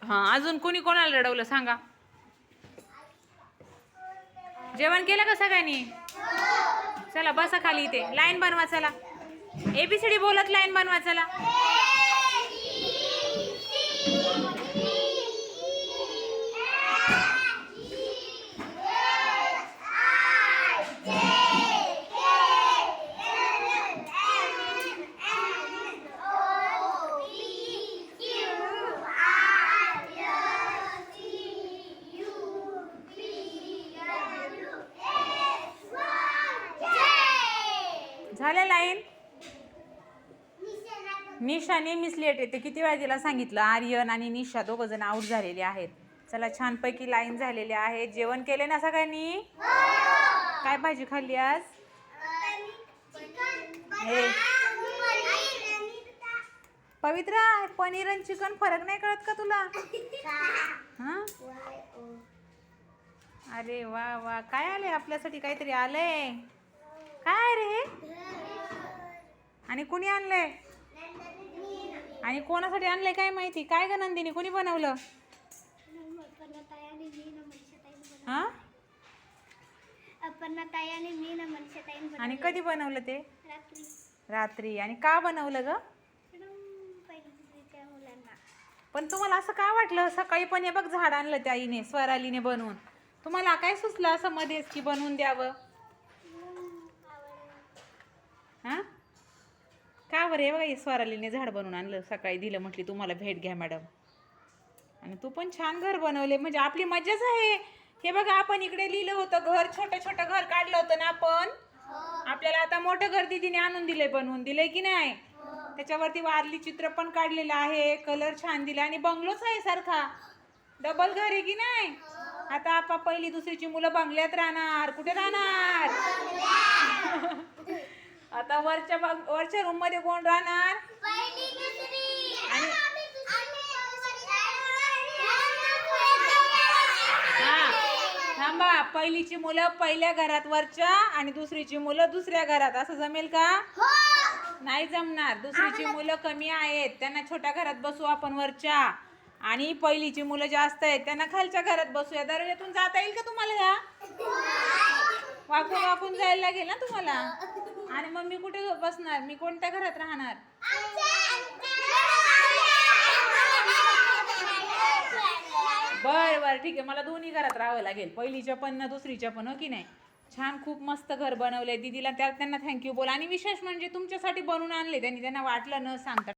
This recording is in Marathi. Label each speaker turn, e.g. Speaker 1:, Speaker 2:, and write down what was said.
Speaker 1: हां, अजून कोणी कोणाला रडवलं सांगा. जेवण केलं का सगळ्यांनी? चला बसा खाली, इथे लाईन बनवा. चला ABCD बोलत लाईन बनवा. चला झालं लाईन. निशा नेहमीच लेट येते. किती वेळा तिला सांगितलं. आर्यन आणि निशा दोघं जण आउट झालेले आहेत. चला छानपैकी लाईन झालेले आहे. जेवण केले ना सगळ्यांनी? काय भाजी खाल्ली आज? हे पवित्रा, पनीर आणि चिकन फरक नाही कळत का तुला? हां, अरे वा वा, काय आले आपल्यासाठी? काहीतरी आलंय. काय रे हे? आणि कुणी आणलंय? आणि कोणासाठी आणलंय काय माहिती? काय ग नंदिनी, कोणी बनवलं? हां, आणि कधी बनवलं ते? रात्री. आणि का बनवलं ग? पण तुम्हाला असं का वाटलं? सकाळी पण हे बघ झाड आणलं त्या आईने, स्वरालीने बनवून. तुम्हाला काय सुचलं असं मध्येच की बनवून द्यावं? हां, का बरं? हे बघा, स्वरालीने झाड बनवून आणलं, सकाळी दिलं, म्हटली तुम्हाला भेट घ्या मॅडम. आणि तू पण छान घर बनवले, म्हणजे आपली मजाच आहे. हे बघा, आपण इकडे लिहिलं होतं घर, छोटं छोटं घर काढलं होतं ना आपण. आपल्याला आता मोठं घर दीदीने आणून दिलंय, बनवून दिलंय की नाही? त्याच्यावरती वारली चित्र पण काढलेलं आहे, कलर छान दिला आणि बंगलोच आहे सारखा. डबल घर आहे की नाही? आता आपण पहिली दुसरीची मुलं बंगल्यात राहणार. कुठे राहणार? आता वरच्या रूम मध्ये कोण राहणार? आणि हा, थांबा. पहिलीची मुलं पहिल्या घरात वरच्या आणि दुसरीची मुलं दुसऱ्या घरात. असं जमेल का? नाही जमणार. दुसरीची मुलं कमी आहेत, त्यांना छोट्या घरात बसवू आपण वरच्या. आणि पहिलीची मुलं जास्त आहेत, त्यांना खालच्या घरात बसूया. दरवाजातून जाता येईल का तुम्हाला? ह्या वाकून वाकून जायला लागेल ना तुम्हाला. आणि मग मी कुठे बसणार? मी कोणत्या घरात राहणार? बर बर, ठीक आहे. मला दोन्ही घरात राहावं लागेल, पहिलीच्या पण ना दुसरीच्या पण, हो की नाही? छान, खूप मस्त घर बनवलंय. दीदीला त्यांना थँक्यू बोला. आणि विशेष म्हणजे तुमच्यासाठी बनवून आणले त्यांनी, त्यांना वाटलं न सांगता.